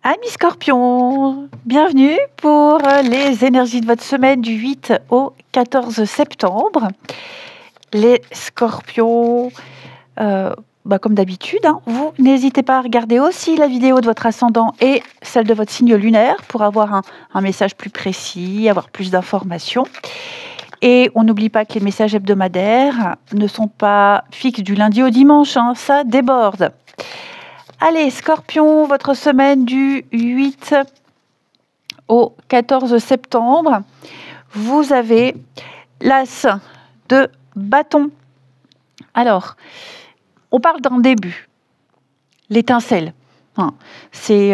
Amis Scorpions, bienvenue pour les énergies de votre semaine du 8 au 14 septembre. Les Scorpions, comme d'habitude, vous n'hésitez pas à regarder aussi la vidéo de votre ascendant et celle de votre signe lunaire pour avoir un message plus précis, avoir plus d'informations. Et on n'oublie pas que les messages hebdomadaires ne sont pas fixes du lundi au dimanche, ça déborde. Allez, Scorpion, votre semaine du 8 au 14 septembre, vous avez l'as de bâton. Alors, on parle d'un début, l'étincelle. C'est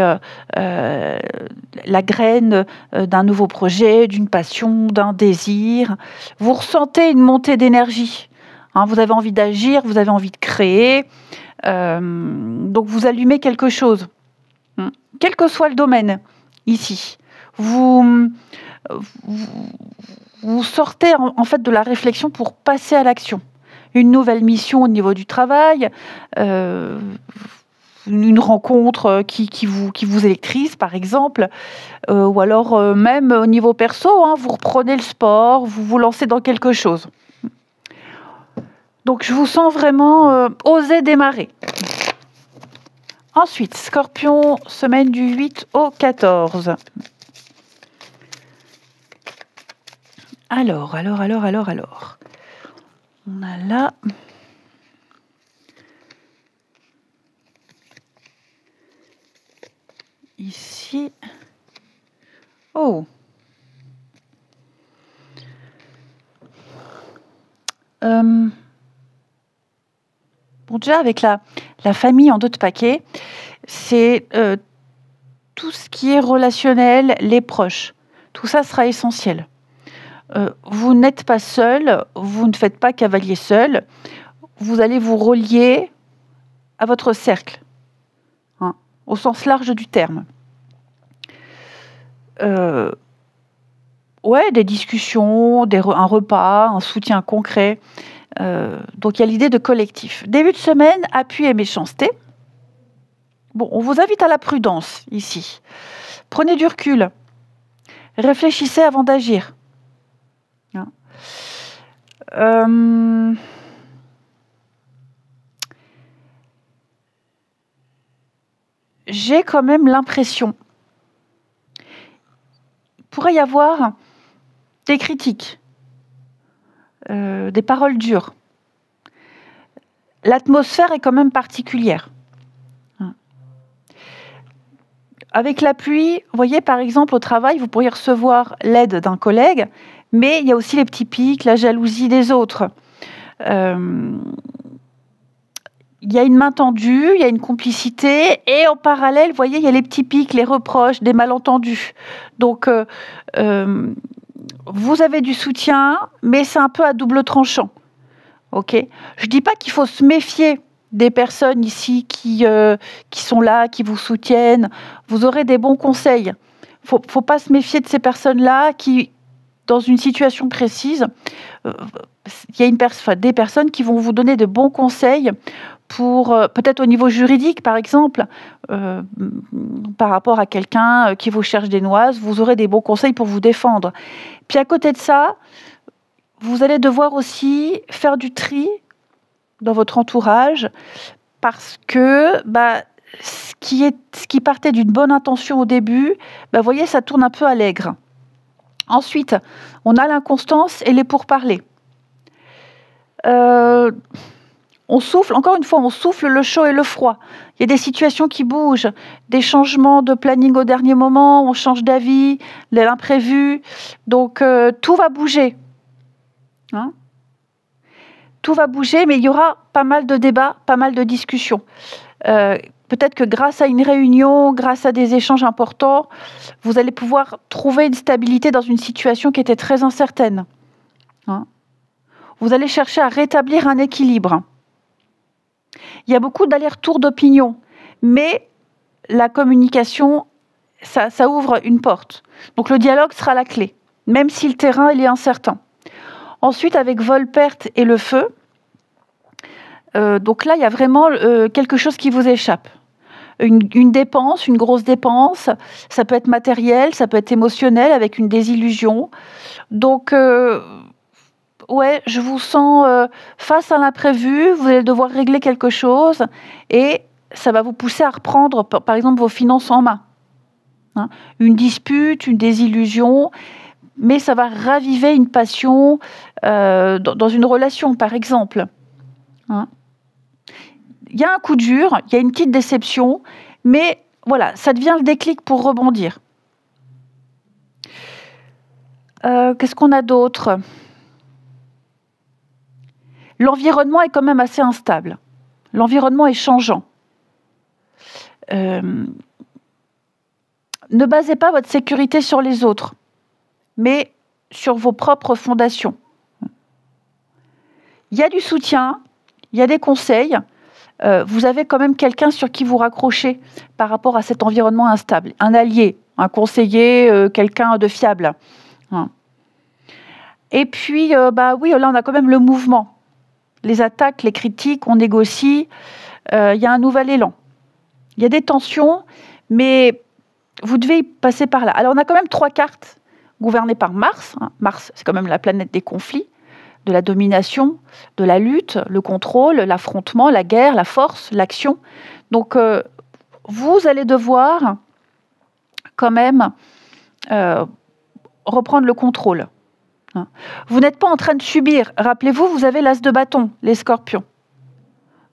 la graine d'un nouveau projet, d'une passion, d'un désir. Vous ressentez une montée d'énergie. Vous avez envie d'agir, vous avez envie de créer. Donc vous allumez quelque chose, quel que soit le domaine ici. Vous sortez en fait de la réflexion pour passer à l'action. Une nouvelle mission au niveau du travail, une rencontre qui vous électrise par exemple, ou alors même au niveau perso, vous reprenez le sport, vous vous lancez dans quelque chose. Donc je vous sens vraiment oser démarrer. Ensuite, Scorpion, semaine du 8 au 14. Alors. On a là... Ici... Oh. Bon, déjà, avec la famille en 2 de paquet, c'est tout ce qui est relationnel, les proches. Tout ça sera essentiel. Vous n'êtes pas seul, vous ne faites pas cavalier seul. Vous allez vous relier à votre cercle, au sens large du terme. Des discussions, un repas, un soutien concret. Donc il y a l'idée de collectif. Début de semaine, appui et méchanceté. Bon, on vous invite à la prudence ici. Prenez du recul. Réfléchissez avant d'agir. J'ai quand même l'impression qu'il pourrait y avoir des critiques, des paroles dures. L'atmosphère est quand même particulière. Avec l'appui, vous voyez, par exemple, au travail, vous pourriez recevoir l'aide d'un collègue, mais il y a aussi les petits pics, la jalousie des autres. Il y a une main tendue, il y a une complicité, et en parallèle, vous voyez, il y a les petits pics, les reproches, des malentendus. Donc, vous avez du soutien, mais c'est un peu à double tranchant. Okay. Je ne dis pas qu'il faut se méfier des personnes ici qui sont là, qui vous soutiennent. Vous aurez des bons conseils. Il ne faut pas se méfier de ces personnes-là qui, dans une situation précise, il y a des personnes qui vont vous donner de bons conseils pour, peut-être au niveau juridique, par exemple, par rapport à quelqu'un qui vous cherche des noises, vous aurez des bons conseils pour vous défendre. Puis à côté de ça, vous allez devoir aussi faire du tri dans votre entourage parce que ce qui partait d'une bonne intention au début, vous voyez, ça tourne un peu à l'aigre. Ensuite, on a l'inconstance et les pourparlers. On souffle, encore une fois, on souffle le chaud et le froid. Il y a des situations qui bougent, des changements de planning au dernier moment, on change d'avis, l'imprévu. Donc, tout va bouger. Tout va bouger, mais il y aura pas mal de débats, pas mal de discussions. Peut-être que grâce à une réunion, grâce à des échanges importants, vous allez pouvoir trouver une stabilité dans une situation qui était très incertaine. Vous allez chercher à rétablir un équilibre. Il y a beaucoup d'allers-retours d'opinion, mais la communication, ça ouvre une porte. Donc le dialogue sera la clé, même si le terrain il est incertain. Ensuite, avec vol, perte et le feu, donc là, il y a vraiment quelque chose qui vous échappe. une dépense, une grosse dépense. Ça peut être matériel, ça peut être émotionnel, avec une désillusion. Donc, ouais, je vous sens face à l'imprévu, vous allez devoir régler quelque chose et ça va vous pousser à reprendre, par exemple, vos finances en main. Hein. Une dispute, une désillusion, mais ça va raviver une passion dans une relation, par exemple. Hein. Il y a un coup dur, il y a une petite déception, mais voilà, ça devient le déclic pour rebondir. Qu'est-ce qu'on a d'autre ? L'environnement est quand même assez instable. L'environnement est changeant. Ne basez pas votre sécurité sur les autres, mais sur vos propres fondations. Il y a du soutien, il y a des conseils. Vous avez quand même quelqu'un sur qui vous raccrocher par rapport à cet environnement instable. Un allié, un conseiller, quelqu'un de fiable. Et puis, oui, là, on a quand même le mouvement. Les attaques, les critiques, on négocie. Il y a un nouvel élan. Il y a des tensions, mais vous devez y passer par là. Alors, on a quand même 3 cartes gouvernées par Mars. Mars, c'est quand même la planète des conflits, de la domination, de la lutte, le contrôle, l'affrontement, la guerre, la force, l'action. Donc, vous allez devoir quand même reprendre le contrôle. Vous n'êtes pas en train de subir. Rappelez-vous, vous avez l'as de bâton, les scorpions.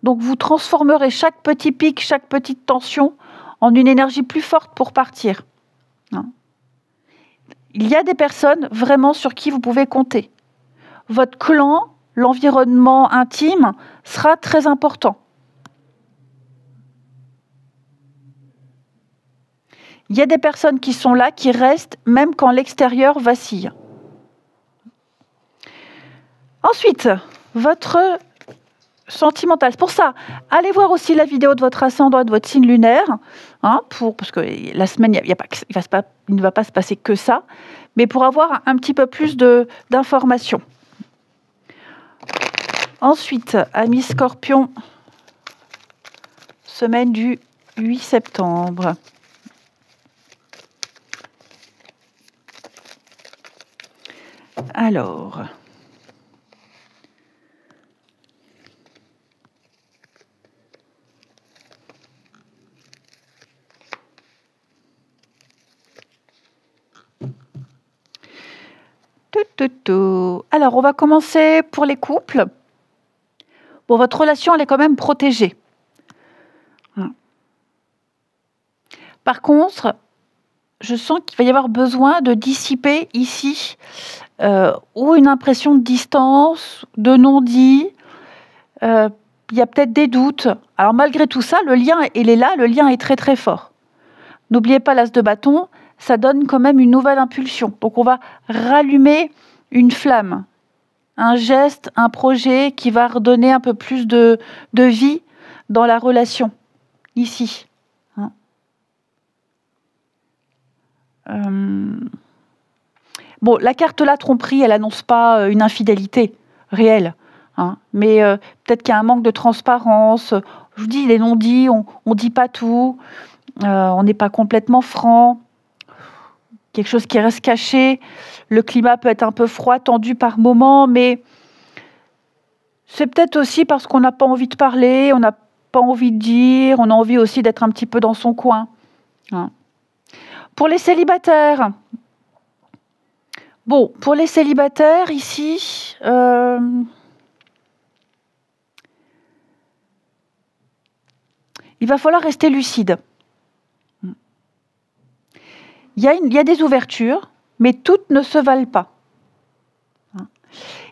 Donc, vous transformerez chaque petit pic, chaque petite tension en une énergie plus forte pour partir. Il y a des personnes vraiment sur qui vous pouvez compter. Votre clan, l'environnement intime sera très important. Il y a des personnes qui sont là, qui restent, même quand l'extérieur vacille. Ensuite, votre sentimental. C'est pour ça, allez voir aussi la vidéo de votre ascendant et de votre signe lunaire, parce que la semaine, il ne va pas se passer que ça, mais pour avoir un petit peu plus d'informations. Ensuite, amis Scorpion, semaine du 8 septembre. Alors... Alors, on va commencer pour les couples. Bon, votre relation, elle est quand même protégée. Par contre, je sens qu'il va y avoir besoin de dissiper ici ou une impression de distance, de non-dit. Il y a peut-être des doutes. Alors, malgré tout ça, le lien, il est là, le lien est très très fort. N'oubliez pas l'as de bâton, ça donne quand même une nouvelle impulsion. Donc, on va rallumer une flamme, un geste, un projet qui va redonner un peu plus de vie dans la relation, ici. Bon, la carte la tromperie, elle n'annonce pas une infidélité réelle, mais peut-être qu'il y a un manque de transparence. Je vous dis, les non-dits, on ne dit pas tout, on n'est pas complètement franc, quelque chose qui reste caché. Le climat peut être un peu froid, tendu par moments, mais c'est peut-être aussi parce qu'on n'a pas envie de parler, on n'a pas envie de dire, on a envie aussi d'être un petit peu dans son coin. Pour les célibataires, ici, il va falloir rester lucide. Il y a des ouvertures, mais toutes ne se valent pas.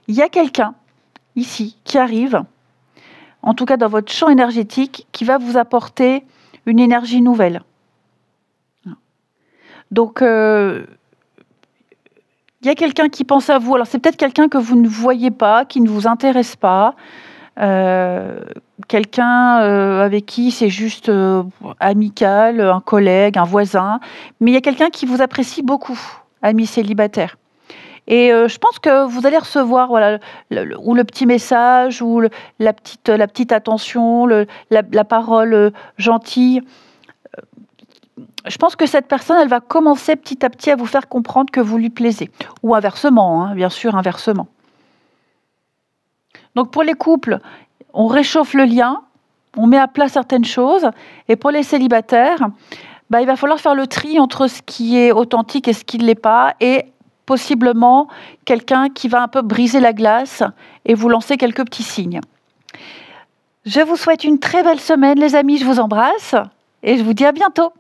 Il y a quelqu'un, ici, qui arrive, en tout cas dans votre champ énergétique, qui va vous apporter une énergie nouvelle. Donc, il y a quelqu'un qui pense à vous. Alors, c'est peut-être quelqu'un que vous ne voyez pas, qui ne vous intéresse pas, quelqu'un avec qui c'est juste amical, un collègue, un voisin, mais il y a quelqu'un qui vous apprécie beaucoup, amis célibataires. Et je pense que vous allez recevoir le petit message, ou la petite attention, la parole gentille je pense que cette personne, elle va commencer petit à petit à vous faire comprendre que vous lui plaisez. Ou inversement, hein, bien sûr, inversement. Donc pour les couples, on réchauffe le lien, on met à plat certaines choses. Et pour les célibataires, il va falloir faire le tri entre ce qui est authentique et ce qui ne l'est pas. Et possiblement quelqu'un qui va un peu briser la glace et vous lancer quelques petits signes. Je vous souhaite une très belle semaine, les amis. Je vous embrasse et je vous dis à bientôt.